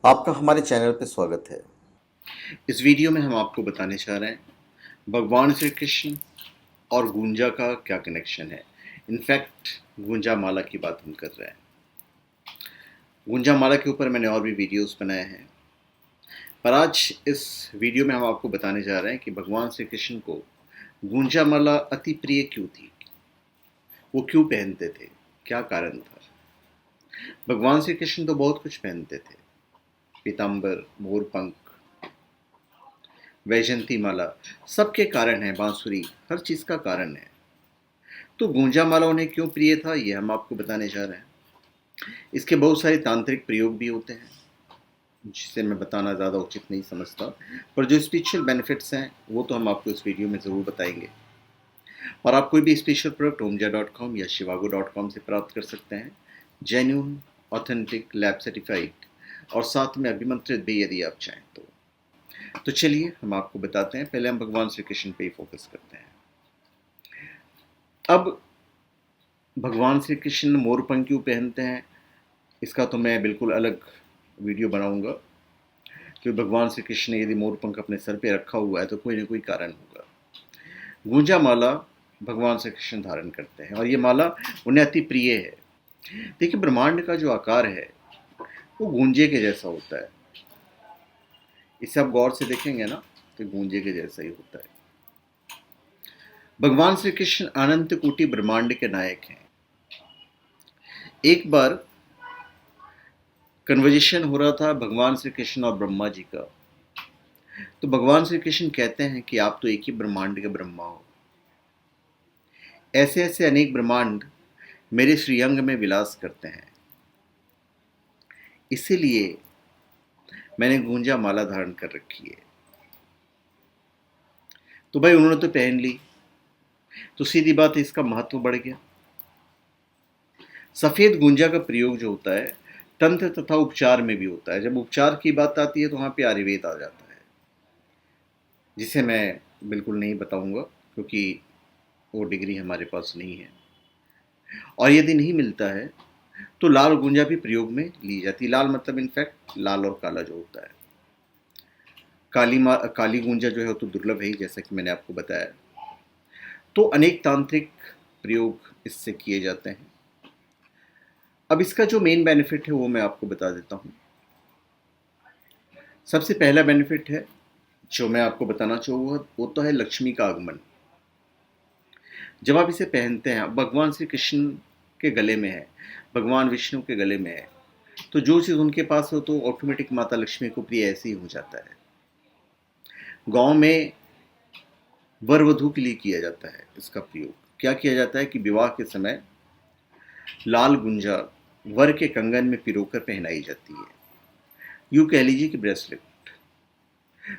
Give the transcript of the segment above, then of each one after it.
आपका हमारे चैनल पे स्वागत है। इस वीडियो में हम आपको बताने जा रहे हैं भगवान श्री कृष्ण और गूंजा का क्या कनेक्शन है। इनफैक्ट गूंजा माला की बात हम कर रहे हैं। गूंजा माला के ऊपर मैंने और भी वीडियोस बनाए हैं, पर आज इस वीडियो में हम आपको बताने जा रहे हैं कि भगवान श्री कृष्ण को गूंजा माला अति प्रिय क्यों थी, वो क्यों पहनते थे, क्या कारण था। भगवान श्री कृष्ण तो बहुत कुछ पहनते थे, पीताम्बर, मोरपंख, वैजंती माला, सबके कारण है, बांसुरी, हर चीज़ का कारण है। तो गूंजा माला उन्हें क्यों प्रिय था, ये हम आपको बताने जा रहे हैं। इसके बहुत सारे तांत्रिक प्रयोग भी होते हैं, जिसे मैं बताना ज़्यादा उचित नहीं समझता, पर जो स्पिरिचुअल बेनिफिट्स हैं वो तो हम आपको इस वीडियो में ज़रूर बताएंगे। और आप कोई भी स्पेशल प्रोडक्ट ओमजा.com या शिवागो.com से प्राप्त कर सकते हैं, जेन्यून, ऑथेंटिक, लैब सर्टिफाइड और साथ में अभिमंत्रित भी, यदि आप चाहें तो चलिए हम आपको बताते हैं। पहले हम भगवान श्री कृष्ण पे ही फोकस करते हैं। अब भगवान श्री कृष्ण मोरपंख क्यों पहनते हैं, इसका तो मैं बिल्कुल अलग वीडियो बनाऊंगा, क्योंकि भगवान श्री कृष्ण ने यदि मोरपंख अपने सर पे रखा हुआ है तो कोई ना कोई कारण होगा। गूंजा माला भगवान श्री कृष्ण धारण करते हैं और ये माला उन्हें अति प्रिय है। देखिए, ब्रह्मांड का जो आकार है वो गूंजे के जैसा होता है। इसे आप गौर से देखेंगे ना तो गूंजे के जैसा ही होता है। भगवान श्री कृष्ण अनंत कोटि ब्रह्मांड के नायक हैं। एक बार कन्वर्जेशन हो रहा था भगवान श्री कृष्ण और ब्रह्मा जी का। तो भगवान श्री कृष्ण कहते हैं कि आप तो एक ही ब्रह्मांड के ब्रह्मा हो, ऐसे ऐसे अनेक ब्रह्मांड मेरे श्रीअंग में विलास करते हैं, इसीलिए मैंने गूंजा माला धारण कर रखी है। तो भाई उन्होंने तो पहन ली, तो सीधी बात है, इसका महत्व बढ़ गया। सफेद गूंजा का प्रयोग जो होता है तंत्र तथा उपचार में भी होता है। जब उपचार की बात आती है तो वहां पे आयुर्वेद आ जाता है, जिसे मैं बिल्कुल नहीं बताऊंगा, क्योंकि वो डिग्री हमारे पास नहीं है। और यदि नहीं मिलता है तो लाल गूंजा भी प्रयोग में ली जाती है। लाल मतलब इनफैक्ट लाल और काला जो होता है। काली गूंजा जो है वो तो दुर्लभ है ही, जैसा कि मैंने आपको बताया। तो अनेक तांत्रिक प्रयोग इससे किए जाते हैं। अब इसका जो मेन बेनिफिट है वो मैं आपको बता देता हूँ। सबसे पहला बेनिफिट है जो मैं आपको बताना चाहूँगा, वो तो है लक्ष्मी का आगमन। जब आप इसे पहनते हैं, भगवान श्री कृष्ण के गले में है, भगवान विष्णु के गले में है, तो जो चीज़ उनके पास हो तो ऑटोमेटिक माता लक्ष्मी को प्रिय ऐसे ही हो जाता है। गांव में वर वधू के लिए किया जाता है इसका प्रयोग। क्या किया जाता है कि विवाह के समय लाल गुंजा वर के कंगन में पिरोकर पहनाई जाती है, यूं कह लीजिए कि ब्रेसलेट।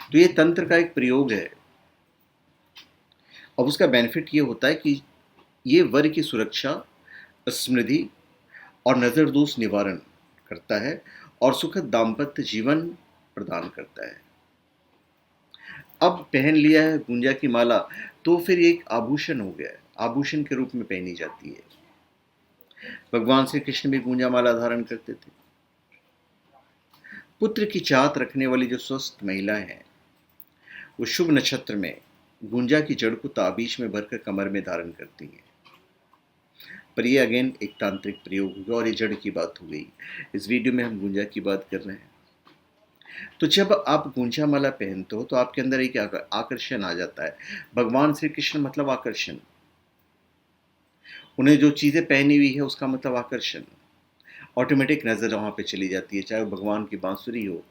तो ये तंत्र का एक प्रयोग है। अब उसका बेनिफिट ये होता है कि ये वर की सुरक्षा, समृद्धि और नज़र दोष निवारण करता है और सुखद दाम्पत्य जीवन प्रदान करता है। अब पहन लिया है गुंजा की माला तो फिर एक आभूषण हो गया है, आभूषण के रूप में पहनी जाती है। भगवान श्री कृष्ण भी गुंजा माला धारण करते थे। पुत्र की चाहत रखने वाली जो स्वस्थ महिलाएं हैं, वो शुभ नक्षत्र में गुंजा की जड़ को ताबीज में भरकर कमर में धारण करती हैं। पर ये अगेन एक तांत्रिक प्रयोग होगा और ये जड़ की बात हो गई। इस वीडियो में हम गुंजा की बात कर रहे हैं। तो जब आप गूंजा माला पहनते हो तो आपके अंदर एक आकर्षण आ जाता है। भगवान श्री कृष्ण मतलब आकर्षण। उन्हें जो चीज़ें पहनी हुई है उसका मतलब आकर्षण। ऑटोमेटिक नज़र वहाँ पे चली जाती है, चाहे वो भगवान की बांसुरी हो,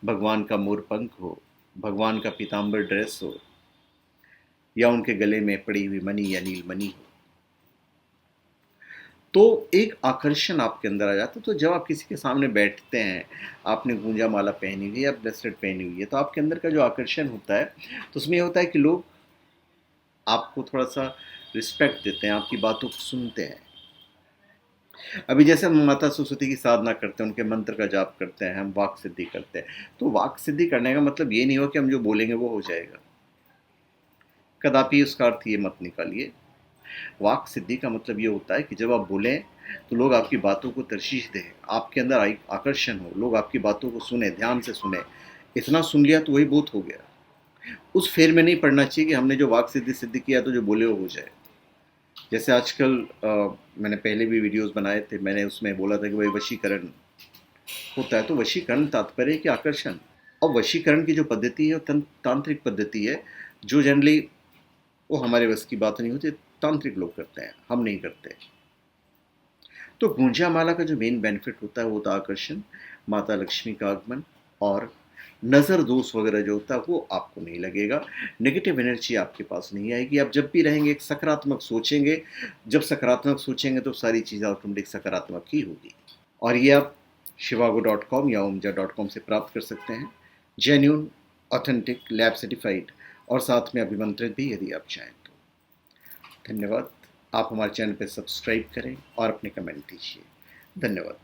भगवान का मोरपंख हो, भगवान का पीताम्बर ड्रेस हो, या उनके गले में पड़ी हुई मणि या नीलमणि हो, तो एक आकर्षण आपके अंदर आ जाता है। तो जब आप किसी के सामने बैठते हैं, आपने गूंजा माला पहनी हुई है या ब्रेसलेट पहनी हुई है, तो आपके अंदर का जो आकर्षण होता है, तो उसमें ये होता है कि लोग आपको थोड़ा सा रिस्पेक्ट देते हैं, आपकी बातों को सुनते हैं। अभी जैसे हम माता सरस्वती की साधना करते हैं, उनके मंत्र का जाप करते हैं, हम वाक सिद्धि करते हैं, तो वाक सिद्धि करने का मतलब ये नहीं हो कि हम जो बोलेंगे वो हो जाएगा। कदापि उसका अर्थ ये मत निकालिए। वाक सिद्धि का मतलब ये होता है कि जब आप बोलें तो लोग आपकी बातों को तरजीह दें, आपके अंदर आकर्षण हो, लोग आपकी बातों को सुने, ध्यान से सुने। इतना सुन लिया तो वही बहुत हो गया। उस फेर में नहीं पड़ना चाहिए कि हमने जो वाक सिद्धि सिद्ध किया तो जो बोले वो हो जाए। जैसे आजकल मैंने पहले भी वीडियोस बनाए थे, मैंने उसमें बोला था कि भाई वशीकरण होता है, तो वशीकरण तात्पर्य है कि आकर्षण। और वशीकरण की जो पद्धति है वो तांत्रिक पद्धति है, जो जनरली वो हमारे बस की बात नहीं होती, तांत्रिक लोग करते हैं, हम नहीं करते। तो गुंजा माला का जो मेन बेनिफिट होता है वो होता है आकर्षण, माता लक्ष्मी का आगमन, और नज़र दोष वगैरह जो होता है वो आपको नहीं लगेगा। नेगेटिव एनर्जी आपके पास नहीं आएगी। आप जब भी रहेंगे एक सकारात्मक सोचेंगे, जब सकारात्मक सोचेंगे तो सारी चीज़ें ऑटोमेटिक सकारात्मक ही होगी। और ये आप shivago.com या omja.com से प्राप्त कर सकते हैं, जेन्यून, ऑथेंटिक, लैब सर्टिफाइड, और साथ में अभिमंत्रित भी यदि आप चाहें तो। धन्यवाद। आप हमारे चैनल पर सब्सक्राइब करें और अपने कमेंट दीजिए। धन्यवाद।